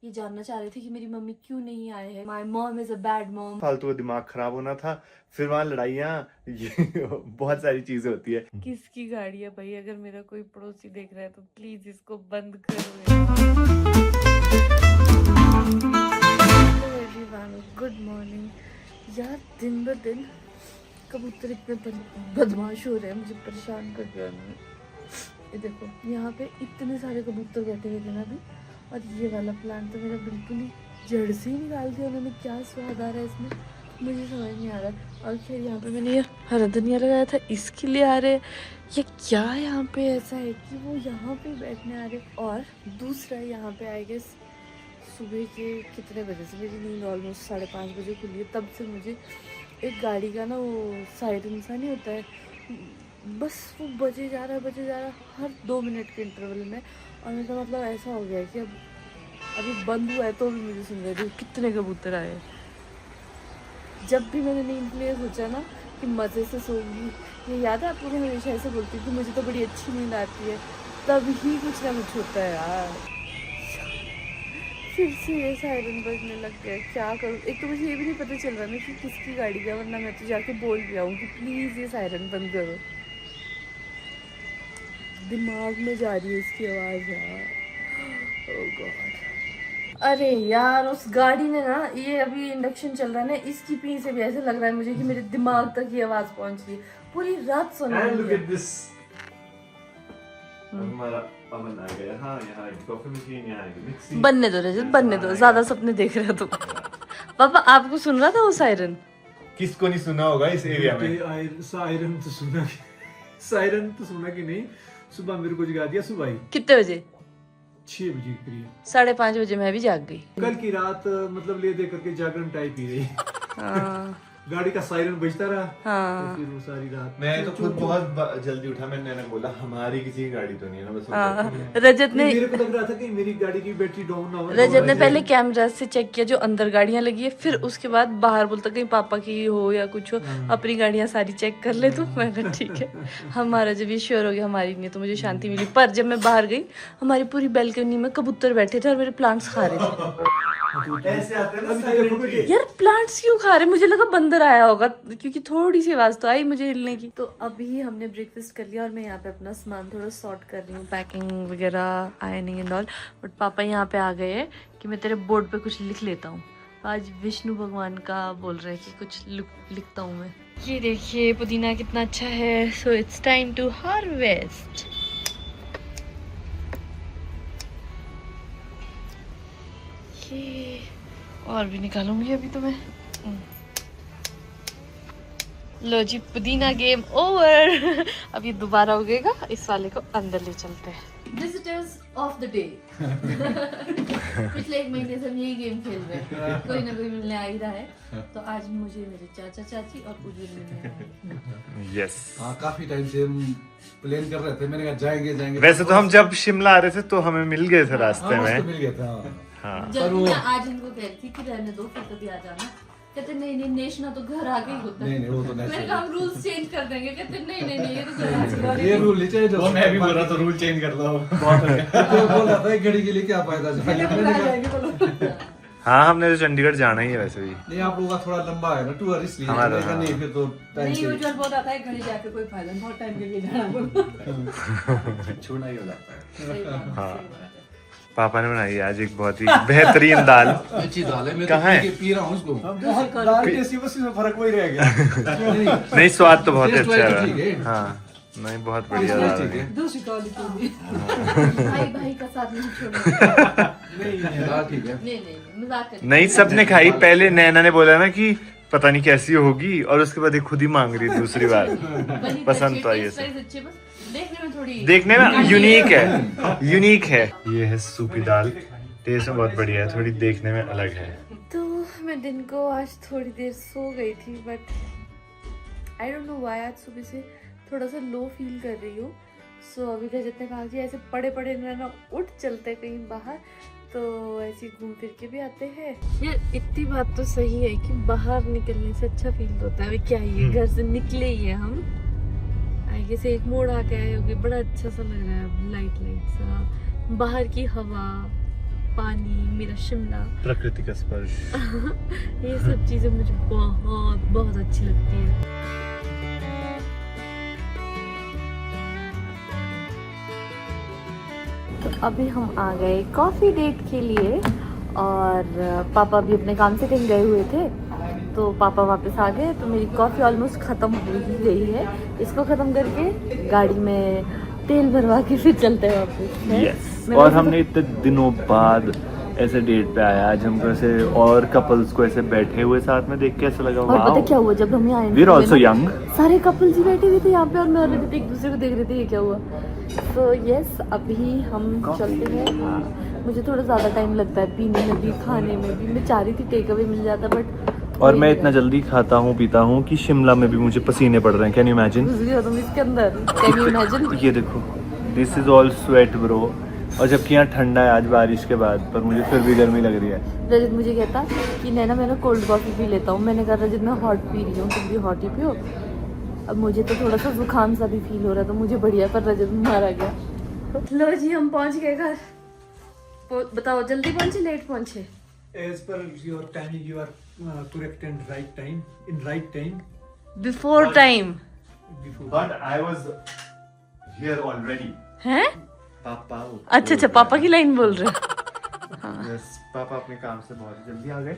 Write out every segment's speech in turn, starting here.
ये जानना चाह रहे थे कि मेरी मम्मी क्यों नहीं आए हैं। My mom is a bad mom. फालतू का दिमाग खराब होना था, फिर वहाँ लड़ाइयाँ, ये बहुत सारी चीजें होती है। किसकी गाड़ी है भाई? अगर मेरा कोई पड़ोसी देख रहा है तो प्लीज इसको बंद करो। गुड मॉर्निंग यार। दिन ब दिन कबूतर इतने बदमाश हो रहे हैं, मुझे परेशान कर दिया उन्होंने। ये देखो यहाँ पे इतने सारे कबूतर बैठे हुए थे ना अभी, और ये वाला प्लांट तो मेरा बिल्कुल ही जड़ से ही निकाल दिया उन्होंने। क्या स्वाद आ रहा है इसमें मुझे समझ नहीं आ रहा है। और फिर यहाँ पे मैंने ये हरा धनिया लगाया था, इसके लिए आ रहे हैं। ये क्या यहाँ पे ऐसा है कि वो यहाँ पे बैठने आ रहे। और दूसरा यहाँ पे आई गेस सुबह के कितने बजे से, मेरी नींद ऑलमोस्ट 5:30 बजे खुली है, तब से मुझे एक गाड़ी का ना वो सायरन सा नहीं होता है, बस वो बजे जा रहा है हर 2 मिनट के इंटरवल में। और मेरा मतलब ऐसा हो गया है कि अब अभी बंद हुआ है तो भी मुझे सुन रहे थे कितने कबूतर आए। जब भी मैंने नींद के लिए सोचा ना कि मज़े से सोऊंगी, ये याद है आपको, मैं हमेशा ऐसे बोलती हूँ कि मुझे तो बड़ी अच्छी नींद आती है, तब ही कुछ ना कुछ होता है यार। फिर से ये सायरन बजने लग गया, क्या करूँ। एक तो मुझे ये भी नहीं पता चल रहा ना कि किसकी गाड़ी का, वरना मैं तो जाके बोल भी आऊँ कि प्लीज़ ये सायरन बंद करो। दिमाग में जा रही है इसकी आवाज़ यार। ओह गॉड। अरे यार उस गाड़ी ने ना, ये अभी इंडक्शन चल रहा है ना, इसकी पी से भी ऐसे लग रहा है मुझे कि मेरे दिमाग तक ये आवाज़ पहुंच रही है। पूरी रात सुन रही है। हमारा अमन आ गया। हाँ यहाँ कॉफी मशीन, यहाँ बनने दो रजत, बनने दो, ज्यादा सपने देख रहे हो तुम। पापा आपको सुन रहा था वो सायरन? किसको नहीं सुना होगा इस एरिया में। सायरन तो सुना कि नहीं। सुबह मेरे को जगा दिया सुबह ही। कितने बजे? 6 बजे के करीब। 5:30 बजे मैं भी जाग गई। कल की रात मतलब ले दे करके जागरण टाइप ही रही। हाँ गाड़ी का सायरन बजता रहा। हाँ। तो फिर वो सारी रात मैं तो खुद बहुत जल्दी उठा। मैंने बोला हमारी किसी की गाड़ी तो नहीं है ना, बस हाँ। रजत ने, मेरे को लग रहा था कि मेरी गाड़ी की बैटरी डाउन ना हो। रजत ने पहले कैमरा से चेक किया जो अंदर गाड़ियां लगी है, फिर उसके बाद बाहर बोलता कहीं पापा की हो या कुछ हो, अपनी गाड़ियां सारी चेक कर ले। तो मैंने ठीक है। हमारा जब ये श्योर हो गया हमारी नहीं, तो मुझे शांति मिली। पर जब मैं बाहर गई, हमारी पूरी बैल्कनी में कबूतर बैठे थे और मेरे प्लांट्स खा रहे थे। ऐसे आते हैं ना यार प्लांट्स क्यों खा रहे? मुझे लगा बंदर आया होगा, क्योंकि थोड़ी सी आवाज तो आई मुझे हिलने की। तो अभी हमने ब्रेकफास्ट कर लिया और मैं यहाँ पे अपना सामान थोड़ा सॉर्ट कर रही हूँ, पैकिंग वगैरह, आयरनिंग एंड ऑल। बट पापा यहाँ पे आ गए हैं कि मैं तेरे बोर्ड पे कुछ लिख लेता हूँ। आज विष्णु भगवान का बोल रहे हैं कि कुछ लिखता हूँ मैं। ये देखिए पुदीना कितना अच्छा है। So it's time to harvest. ये और भी निकालूंगी अभी तो मैं। लो जी पुदीना गेम ओवर। अब ये दोबारा उगेगा, इस वाले को अंदर ले चलते हैं। Visitors of the day. पिछले 1 महीने से हम यही गेम खेल रहे हैं, कोई ना कोई मिलने आ ही रहा है। तो आज मुझे मेरे चाचा चाची और पूजी मिलने आए हैं। यस। हाँ काफी टाइम से हम प्लान कर रहे थे, मैंने कहा जाएंगे। वैसे तो हम जब शिमला आ रहे थे तो हमें मिल गए थे रास्ते में। मिल गया था। हाँ। जब मैं आज इनको कह रही थी कि रहने दो, फिर कभी आ जाना, कहते नहीं नेशना तो घर आके ही होता है। नहीं वो तो मैंने कहा हम रूल्स चेंज कर देंगे, कहते नहीं ये तो घर आके। ये रूल नहीं चाहिए। वो मैं भी बोल रहा था रूल चेंज कर लो। तो बोल रहा था एक घड़ी के लिए क्या फायदा। हाँ हमने तो चंडीगढ़ जाना ही है वैसे भी। नहीं आप लोगों का थोड़ा लंबा है ना टूर, इसलिए हमारा नहीं फिर तो टाइम से यूजुअल बहुत आता है घड़ी जाके कोई फायदा नहीं, बहुत टाइम के लिए जाना छोड़ना ही हो जाता है। हाँ पापा ने बनाई आज एक बहुत ही बेहतरीन दाल। अच्छी दाल है, मैं कहाँ है? पी रहा हूँ उसको। दाल टेस्टी, बस इसमें फर्क वही रह गया। नहीं स्वाद तो बहुत टेस्ट अच्छा वाइज तो ठीक है। है। हाँ नहीं बहुत बढ़िया दाल ठीक है। है। दूसरी क्वालिटी भी। भाई का साथ नहीं छोड़ना। दाल ठीक है। नहीं मजाक कर। नहीं सबने खाई। पहले नैना ने बोला ना कि पता नहीं कैसी होगी, और उसके बाद ये खुद ही मांग रही दूसरी बार। पसंद तो आई है, देखने में थोड़ी, देखने में यूनिक है। ये है सूपी दाल, टेस्ट में बहुत बढ़िया है, थोड़ी देखने में अलग है। तो मैं दिन को आज थोड़ी देर सो गई थी, but I don't know why आज सुबह से थोड़ा सा लो फील कर रही हूँ। सो अभी रजत ने कहा कि ऐसे पड़े ना उठ चलते कहीं बाहर, तो ऐसे घूम फिर के भी आते हैं। यार इतनी बात तो सही है कि बाहर निकलने से अच्छा फील होता है। अभी क्या ये घर से निकले ही है हम, आगे से एक मोड़ आके आए होगे, बड़ा अच्छा सा लग रहा है। लाइट सा बाहर की हवा, पानी, मेरा शिमला, प्रकृति का स्पर्श। ये सब चीजें मुझे बहुत बहुत अच्छी लगती है। तो अभी हम आ गए कॉफी डेट के लिए और पापा भी अपने काम से कहीं गए हुए थे, तो पापा वापस आ गए। तो मेरी कॉफ़ी ऑलमोस्ट ख़त्म हो ही गई है। इसको ख़त्म करके गाड़ी में तेल भरवा के फिर चलते हैं वापस। yes. और हमने इतने दिनों बाद ऐसे डेट पे आया, आज हमको ऐसे और कपल्स को ऐसे बैठे हुए साथ में देख के ऐसा लगा और पता क्या हुआ, जब हम यहाँ वी आर आल्सो यंग, सारे कपल्स ही बैठे हुए थे यहाँ पे और मैं और रजत एक दूसरे को देख रहे थे, ये क्या हुआ। तो यस, अभी हम चलते हैं। हाँ, मुझे थोड़ा ज़्यादा टाइम लगता है पीने में भी, खाने में भी। मैं चाह रही थी टेक अवे मिल जाता, बट और मैं इतना जल्दी खाता हूँ पीता हूँ कि शिमला में भी मुझे पसीने पड़ रहे हैं। Can you imagine? घुस गया तुम इसके अंदर। Can you imagine? ये देखो, this is all sweat bro. और जबकि यहाँ ठंडा है आज बारिश के बाद, पर मुझे फिर भी गर्मी लग रही है। रजत मुझे कहता कि नैना मैं ना कोल्ड कॉफ़ी पी लेता हूँ। मैंने कहा रजत मैं हॉट पी रही हूँ, तुम भी हॉट ही पियो। अब मुझे तो थोड़ा सा जुकाम सा भी फील हो रहा था, मुझे बढ़िया, पर रजत मारा गया। लो जी, हम पहुँच गए घर। बताओ जल्दी पहुँचे लेट पहुँचे? As per your timing, you are correct and right time. In right time. Before time. Before. But I was here already. हैं? पापा। अच्छा अच्छा, पापा की लाइन बोल रहे हैं। Yes, पापा अपने काम से बहुत जल्दी आ गए।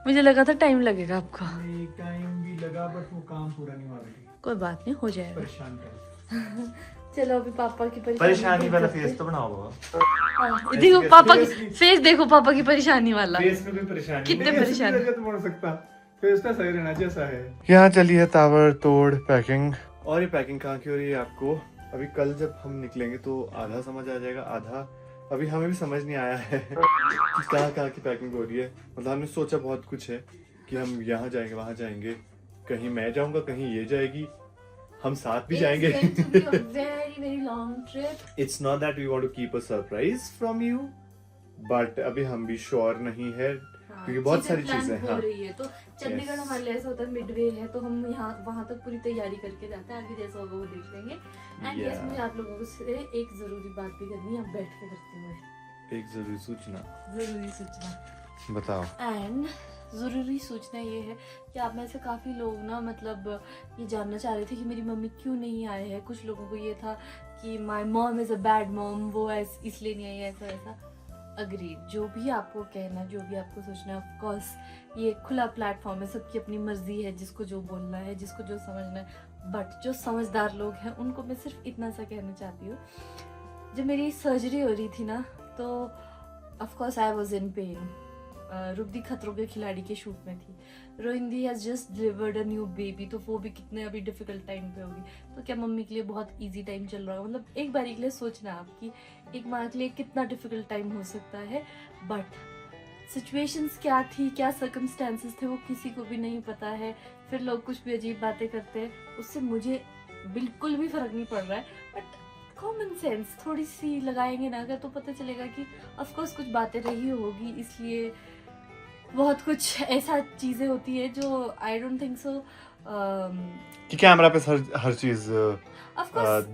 मुझे लगा था टाइम लगेगा आपको। नहीं, टाइम भी लगा बट वो काम पूरा नहीं हुआ रही। कोई बात नहीं, हो जाएगा। परेशान कर। चलो अभी पापा की परेशानी वाला फेस तो बनाओ बाबा। हाँ, देखो पापा की फेस, देखो पापा की परेशानी वाला। फेस में कोई परेशानी कितने परेशान। रजत बोल सकता, फेस का सही रहना जैसा है। यहाँ चली है ताबड़ तोड़ पैकिंग। और ये पैकिंग कहाँ की हो रही है आपको? अभी कल जब हम निकलेंगे तो आधा समझ आ जाएगा, आधा अभी हमें भी समझ नहीं आया है कि कहाँ की पैकिंग हो रही है। मतलब हमने सोचा बहुत कुछ है कि हम यहाँ जाएंगे, वहाँ जाएंगे, कहीं मैं जाऊंगा, कहीं ये जाएगी, हम साथ भी जाएंगे। very long trip. It's not that we want to keep a surprise from you, but अभी हम भी श्योर नहीं है क्योंकि बहुत सारी चीजें हो रही है। तो चंडीगढ़ हमारे लिए ऐसा होता है मिडवे है, तो हम यहाँ वहाँ तक पूरी तैयारी करके जाते हैं। आगे जैसा होगा वो देख लेंगे। एंड यस, मुझे आप लोगों से एक जरूरी बात भी करनी है, बैठ के करते हुए। एक जरूरी सूचना। जरूरी सूचना बताओ। एंड ज़रूरी सूचना ये है कि आप में से काफ़ी लोग ना मतलब ये जानना चाह रहे थे कि मेरी मम्मी क्यों नहीं आए हैं। कुछ लोगों को ये था कि my mom is a bad mom, वो इसलिए नहीं आई है, ऐसा ऐसा। अग्रीड, जो भी आपको कहना, जो भी आपको सोचना है, ऑफ कोर्स ये खुला प्लेटफॉर्म है, सबकी अपनी मर्जी है, जिसको जो बोलना है, जिसको जो समझना है। बट जो समझदार लोग हैं उनको मैं सिर्फ इतना सा कहना चाहती हूँ, जब मेरी सर्जरी हो रही थी ना, तो of course I was in pain. रुबदी खतरों के खिलाड़ी के शूट में थी। रोहिंदी has just delivered a new baby, तो वो भी कितने अभी डिफिकल्ट टाइम पे होगी। तो क्या मम्मी के लिए बहुत इजी टाइम चल रहा होगा? मतलब एक बारी के लिए सोचना आपकी एक माँ के लिए कितना डिफिकल्ट टाइम हो सकता है। बट सिचुएशंस क्या थी, क्या सर्कमस्टेंसेस थे, वो किसी को भी नहीं पता है। फिर लोग कुछ भी अजीब बातें करते हैं, उससे मुझे बिल्कुल भी फर्क नहीं पड़ रहा है। बट कॉमन सेंस थोड़ी सी लगाएंगे ना अगर, तो पता चलेगा कि ऑफकोर्स कुछ बातें रही होगी, इसलिए बहुत कुछ ऐसा चीजें होती है जो आई डोंट थिंक सो कि कैमरा पे हर चीज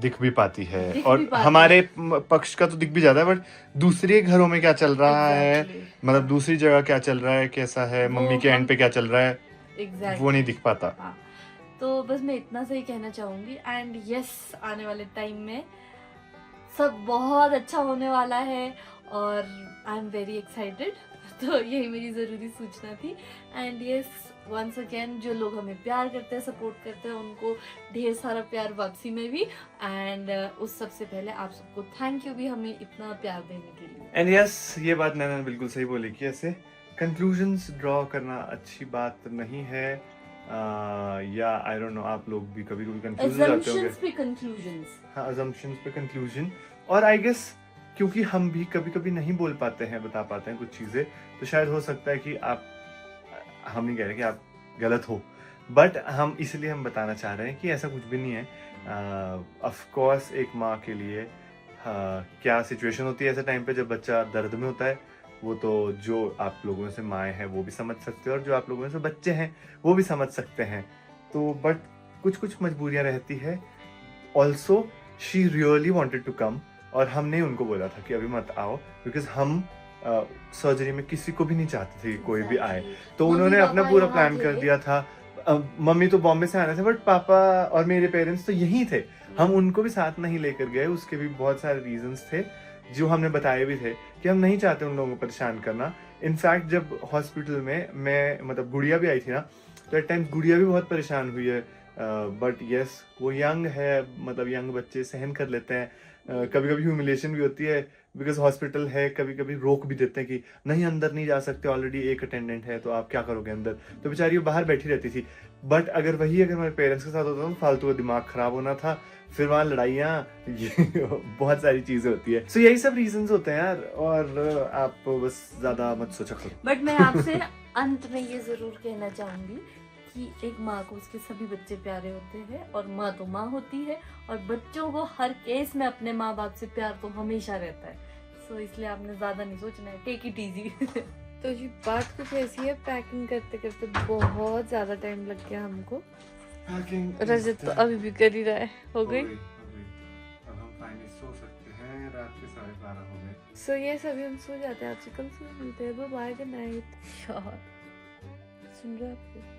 दिख भी पाती है, और हमारे पक्ष का तो दिख भी जाता है, बट दूसरे घरों में क्या चल रहा है, मतलब दूसरी जगह क्या चल रहा है, कैसा है, मम्मी के एंड पे क्या चल रहा है, वो नहीं दिख पाता। तो बस मैं इतना सा ही कहना चाहूंगी। एंड यस, आने वाले टाइम में सब बहुत अच्छा होने वाला है और आई एम वेरी एक्साइटेड। तो यही मेरी ज़रूरी सूचना थी। एंड यस, वंस अगेन जो लोग हमें प्यार करते हैं, सपोर्ट करते हैं, उनको ढेर सारा प्यार वापसी में भी। एंड उस सबसे पहले आप सबको थैंक यू भी हमें इतना प्यार देने के लिए। एंड यस, ये बात नैना ने बिल्कुल सही बोली कि ऐसे कंक्लूजन्स ड्रॉ करना अच्छी बात नहीं है। या आई डोंट नो, आप लोग भी कभी कभी कंफ्यूज हो जाते होंगे। हाँ, assumptions पे कंक्लूजन। और आई गेस क्योंकि हम भी कभी कभी नहीं बोल पाते हैं, बता पाते हैं कुछ चीजें, तो शायद हो सकता है कि आप, हम नहीं कह रहे कि आप गलत हो, बट हम इसलिए हम बताना चाह रहे हैं कि ऐसा कुछ भी नहीं है। ऑफ कोर्स एक माँ के लिए क्या सिचुएशन होती है ऐसे टाइम पे जब बच्चा दर्द में होता है, वो तो जो आप लोगों से माएँ हैं वो भी समझ सकते हैं, और जो आप लोगों से बच्चे हैं वो भी समझ सकते हैं। तो बट कुछ कुछ मजबूरियाँ रहती है। Also she really wanted to come, और हमने उनको बोला था कि अभी मत आओ, बिकॉज हम सर्जरी में किसी को भी नहीं चाहते थे कि कोई भी आए, तो मम्मी उन्होंने अपना पापा पूरा यहाँ प्लान थे। कर दिया था। मम्मी तो बॉम्बे से आने थे, बट पापा और मेरे पेरेंट्स तो यहीं थे। हम उनको भी साथ नहीं लेकर गए, उसके भी बहुत सारे रीजंस थे जो हमने बताए भी थे कि हम नहीं चाहते उन लोगों को परेशान करना। इनफैक्ट जब हॉस्पिटल में मैं मतलब गुड़िया भी आई थी ना, तो एट टाइम्स गुड़िया भी बहुत परेशान हुई है। बट यस, वो यंग है, मतलब यंग बच्चे सहन कर लेते हैं। कभी कभी ह्यूमिलेशन भी होती है, बिकॉज हॉस्पिटल है, कभी कभी रोक भी देते हैं कि नहीं अंदर नहीं जा सकते, ऑलरेडी एक अटेंडेंट है, तो आप क्या करोगे अंदर। तो बेचारी वो बाहर बैठी रहती थी। बट अगर मेरे पेरेंट्स के साथ होता तो फालतू का दिमाग खराब होना था, फिर वहाँ लड़ाइयाँ, ये बहुत सारी चीजें होती है। सो यही सब रीजंस होते हैं यार, और आप बस ज्यादा मत सोचा करो। बट मैं आपसे अंत में ये जरूर कहना चाहूंगी कि एक माँ को उसके सभी बच्चे प्यारे होते हैं, और माँ तो माँ होती है, और बच्चों को हर केस में अपने माँ बाप से प्यार तो हमेशा रहता है। सो इसलिए आपने ज्यादा नहीं सोचना है, टेक इट इजी। तो जी बात कुछ ऐसी है, पैकिंग करते करते बहुत ज्यादा टाइम लग गया हमको। रजत तो अभी भी कर ही रहा है। हो गई? अब हम फाइनली सो सकते हैं, रात के 12:30 हो गए। सो ये सभी हम सो जाते हैं, आपसे कल सुन मिलते हैं। Bye, good night. यार सुन रहे आपको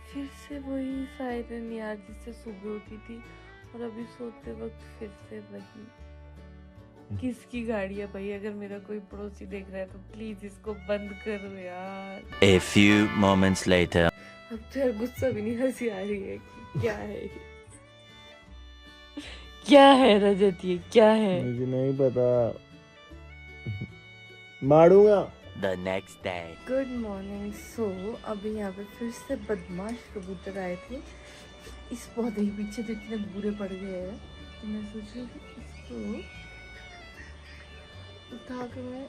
फिर से वही सायरन यार, जिससे सुबह उठी थी, और अभी सोते वक्त फिर से वही। किसकी गाड़ी है भाई? अगर मेरा कोई पड़ोसी देख रहा है तो प्लीज इसको बंद करो यार। A few moments later. अब तो यार गुस्सा भी नहीं, हंसी आ रही है कि क्या है ये? क्या है रजत, ये क्या है? मुझे नहीं पता, मारूंगा। The next day. Good morning. So अभी यहाँ पे फिर से बदमाश कबूतर आए थे। इस पौधे के पीछे तो इतने बुरे पड़ गए हैं, तो मैं सोच रही थी इसको उठा के मैं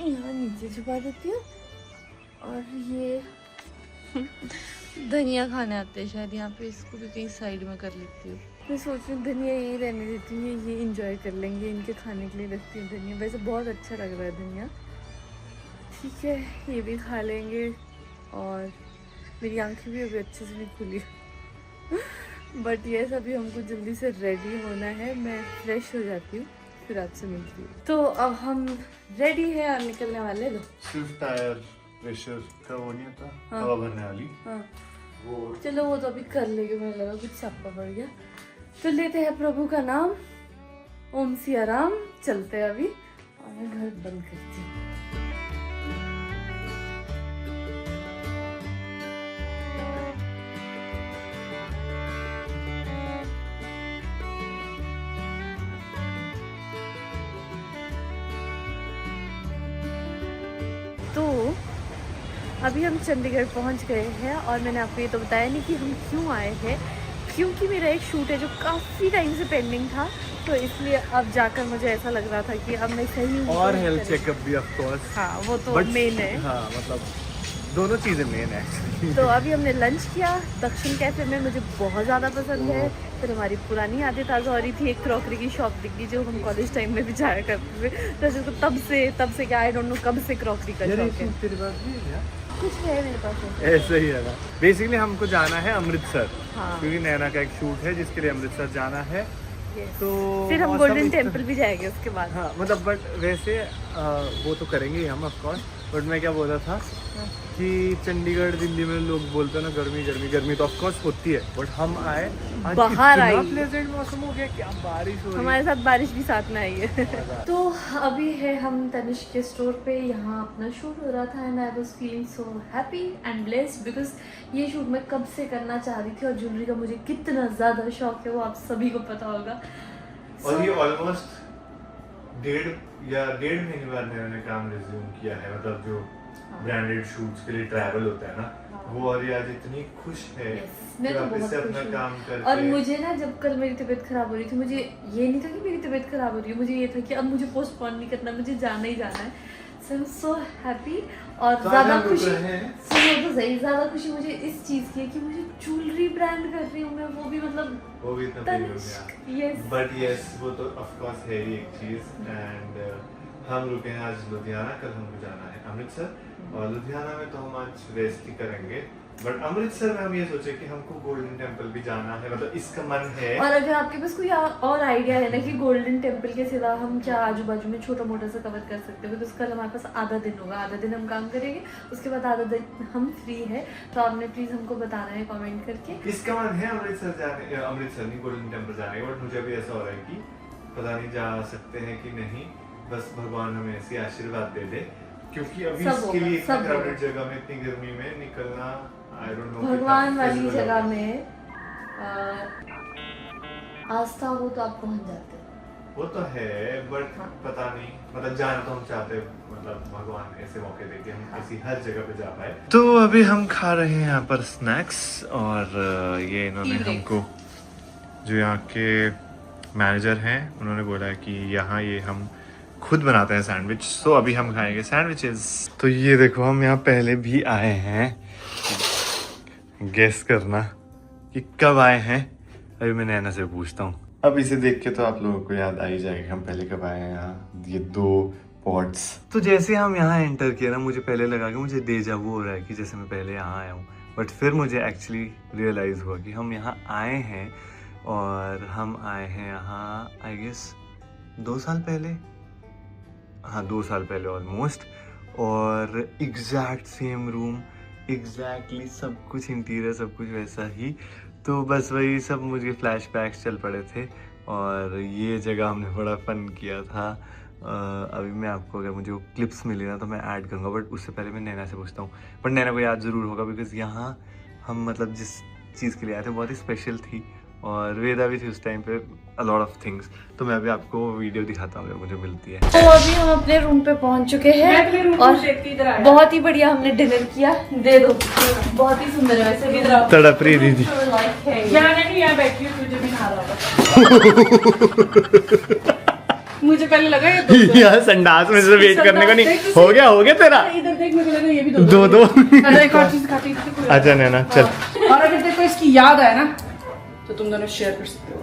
यहाँ नीचे छुपा देती हूँ। और ये धनिया खाने आते हैं शायद यहाँ पे, इसको भी कहीं साइड में कर लेती हूँ। मैं सोच रही हूँ धनिया यहीं रहने देती हूँ, ये इंजॉय कर लेंगे, इनके खाने के लिए रखती हूँ धनिया। वैसे बहुत अच्छा लग रहा है धनिया, ठीक है ये भी खा लेंगे। और मेरी आंखें भी अभी अच्छे से नहीं खुली। बट ये अभी हमको जल्दी से रेडी होना है, मैं फ्रेश हो जाती हूँ, फिर आपसे मिलती हूँ। तो अब हम रेडी है और निकलने वाले। लो सिर्फ टायर प्रेशर का वो नहीं होता, हाँ। हवा भरने वाली, हाँ वो चलो वो तो अभी कर लेंगे। मुझे लगा कुछ छापा पड़ गया। तो लेते हैं प्रभु का नाम, ओम सिया राम। चलते हैं अभी, और मैं घर बंद करती हूँ। तो अभी हम चंडीगढ़ पहुंच गए हैं, और मैंने आपको ये तो बताया नहीं कि हम क्यों आए हैं। क्योंकि मेरा एक शूट है जो काफ़ी टाइम से पेंडिंग था, तो इसलिए अब जाकर मुझे ऐसा लग रहा था कि अब मैं सही हूँ। और हेल्थ चेकअप भी ऑफ कोर्स। हाँ वो तो मेन है। हाँ मतलब दोनों चीजें मेन है एक्चुअली। तो अभी हमने लंच किया दक्षिण कैफे में, मुझे बहुत ज़्यादा पसंद है। फिर हमारी पुरानी यादें ताज़ा हो रही थी, एक क्रॉकरी की शॉप दिख गई जो हम कॉलेज टाइम में भी जाया करते थे। वैसे तो तब से क्या आई डोंट नो कब से क्रॉकरी का शौक है। तेरे पास भी है क्या? कुछ है मेरे पास। ऐसे ही है ना। बेसिकली हमको जाना है अमृतसर, हाँ क्योंकि नैना का एक शूट है जिसके लिए अमृतसर जाना है। yes. तो फिर हम मौसम गोल्डन इस तरह- टेम्पल भी जाएंगे उसके बाद। हाँ मतलब बट वैसे वो तो करेंगे ही हम ऑफ कोर्स। बट मैं क्या बोल रहा था हाँ। कि चंडीगढ़ दिल्ली में लोग बोलते हैं ना गर्मी गर्मी गर्मी, तो ऑफ कोर्स होती है, बट हम आए आज बाहर इतना आई। प्लेजेंट मौसम हो गया, क्या बारिश हो रही हमारे साथ बारिश भी साथ में आई है। तो अभी है हम तनिष्क के स्टोर पे, यहाँ अपना शूट हो रहा था, and I was feeling so happy and blessed because ये शूट मैं कब से करना चाह रही थी, और ज्वेलरी का मुझे कितना ज़्यादा शौक है वो आप सभी को पता होगा। और ये ऑलमोस्ट डेढ़ महीने बाद मैंने काम रिज्यूम किया है, मतलब जो ब्रांडेड शूट्स के लिए ट्रैवल होता है ना, वो और ये आज इतनी खुश है मैं तो वापस बहुत से खुश अपना हूँ। काम करके। और मुझे ना जब कल मेरी तबीयत खराब हो रही थी, मुझे ये नहीं था कि मेरी तबीयत खराब हो रही है, मुझे ये था कि अब मुझे पोस्टपोन नहीं करना, मुझे जाना ही जाना है। सो आई एम सो हैप्पी। और तो ज़्यादा आज हम खुशी, रुक रहे हैं। सुनो तो सही, ज़्यादा खुशी मुझे इस चीज़ की है कि मुझे ज्वेलरी ब्रांड कर रही हूँ मैं, वो भी मतलब वो भी इतना बड़ी हो तनिष्क। गया। यस बट यस वो तो ऑफ कोर्स है ही एक चीज। एंड हम रुके हैं आज लुधियाना, कल हमको जाना है अमृतसर, और लुधियाना में तो हम आज रेस्ट ही करेंगे। बट अमृतसर में हम ये सोचे कि हमको गोल्डन टेम्पल भी जाना है, मतलब इसका मन है। और अगर आपके पास कोई और आइडिया है ना कि गोल्डन टेम्पल के सिवा हम क्या आजू बाजू में छोटा मोटा सा कवर कर सकते हैं, बिकॉज कल हमारे पास आधा दिन होगा, आधा दिन हम काम करेंगे, उसके बाद आधा दिन हम फ्री है, तो आपने प्लीज हमको बताना है कमेंट करके। इसका मन है अमृतसर जाने, अमृतसर नहीं गोल्डन टेम्पल जाने का, बट मुझे अभी ऐसा हो रहा है कि पता नहीं जा सकते हैं कि नहीं, बस भगवान हमें ऐसी आशीर्वाद दे दे, क्योंकि अभी सब इसके होगा, लिए इतना सब क्राउडेड होगा। जगह में इतनी गर्मी में निकलना, आई डोंट नो, भगवान वाली जगह में आस्था हो तो आप पहुंच जाते हैं। वो तो है, बट हाँ। पता नहीं, मतलब जाना तो हम चाहते हैं, मतलब भगवान ऐसे मौके दे के हम ऐसी हर जगह पे जा पाए। तो अभी हम खा रहे हैं यहाँ पर स्नैक्स, और ये इन्होंने Tea break। हमको, जो यहाँ के मैनेजर हैं, उन्होंने बोला है कि यहाँ ये हम खुद बनाते हैं सैंडविच, सो अभी हम खाएंगे सैंडविचेस। तो ये देखो, हम यहाँ पहले भी आए हैं, गेस करना कि कब आए हैं। अभी मैं नैना से पूछता हूँ। अब इसे देख के तो आप लोगों को याद आ ही जाएगा हम पहले कब आए हैं यहाँ, ये 2 पॉट्स। तो जैसे हम यहाँ एंटर किया ना, मुझे पहले लगा कि मुझे डेजा वू हो रहा है कि जैसे मैं पहले यहाँ आया हूँ, बट फिर मुझे एक्चुअली रियलाइज़ हुआ कि हम यहाँ आए हैं, और हम आए हैं यहाँ आई गेस 2 साल पहले, हाँ 2 साल पहले ऑलमोस्ट, और एग्जैक्ट सेम रूम, एग्जैक्टली सब कुछ इंटीरियर सब कुछ वैसा ही। तो बस वही सब मुझे फ्लैशबैक्स चल पड़े थे, और ये जगह हमने बड़ा फन किया था। अभी मैं आपको, अगर मुझे वो क्लिप्स मिली ना तो मैं ऐड करूँगा, बट उससे पहले मैं नैना से पूछता हूँ, बट नैना को याद ज़रूर होगा, बिकॉज यहाँ हम मतलब जिस चीज़ के लिए आए थे बहुत ही स्पेशल थी, और वेदा भी थी उस टाइम पे, अ लॉट ऑफ थिंग्स। तो मैं अभी आपको वीडियो दिखाता हूँ जब मुझे मिलती है। तो अभी हम अपने रूम पे पहुंच चुके हैं, और बहुत ही बढ़िया हमने डिनर किया। दे दो, बहुत ही सुंदर है वैसे भी। तड़प रही दीदी। मुझे पहले लगा ये यार संडास में से वेट करने को नहीं हो गया तेरा। इधर देख, मुझे लगा ये भी दो अरे एक और चीज खाती थी। अच्छा नैना चल। और अगर तेरे को इसकी याद आए ना तो तुम दोनों शेयर कर सकते हो।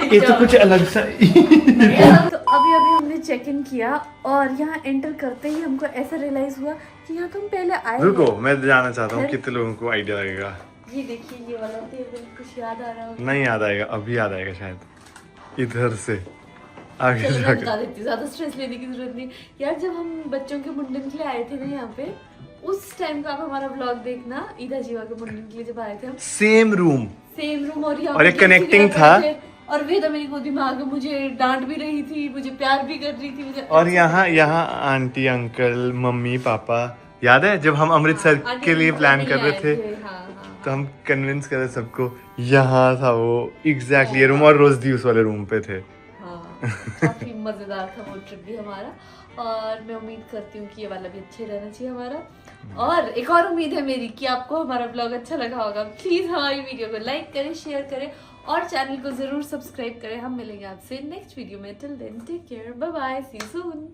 ये तो कुछ अलग सा। तो अभी हमने चेक इन किया, और यहाँ एंटर करते ही हमको ऐसा रियलाइज हुआ कि यहाँ तो हम पहले आए रुको, हैं। मैं जानना चाहता हूँ कितने लोगों को आइडिया लगेगा। ये देखिए, ये वाला टेबल कुछ याद आ रहा होगा। नहीं याद आएगा, अभी याद आएगा शायद। इधर से आगे चलो मैं जाकर बता देती हूँ, ज्यादा स्ट्रेस लेने की जरूरत नहीं। यार जब हम बच्चों के मुंडन के लिए आए थे ना यहाँ पे, उस टाइम का आप हमारा व्लॉग देखना, ईदा जीवा के मुंडन के लिए जब आए थे हम, सेम रूम, सेम रूम, और यहाँ और एक पे connecting कैसे था। बैठे, और वेदा मेरी गोदी में आके मुझे डांट भी रही थी, मुझे प्यार भी कर रही थी, मुझे और यहाँ आंटी अंकल मम्मी पापा, याद है जब हम अमृतसर आंटी के लिए अंकल प्लान नहीं कर रहे आए थे, हाँ, तो हम कन्विंस कर रहे सबको, यहाँ था वो एग्जैक्टली ये रूम, और रोज दी उस वाले रूम पे थे। हाँ, काफी मजेदार था वो ट्रिप भी हमारा, और मैं उम्मीद करती हूँ कि ये वाला भी अच्छे रहना चाहिए हमारा। और एक और उम्मीद है मेरी कि आपको हमारा ब्लॉग अच्छा लगा होगा। प्लीज हमारी वीडियो को लाइक करें, शेयर करें, और चैनल को जरूर सब्सक्राइब करें। हम मिलेंगे आपसे नेक्स्ट वीडियो में। Till then take care, bye bye, see you soon.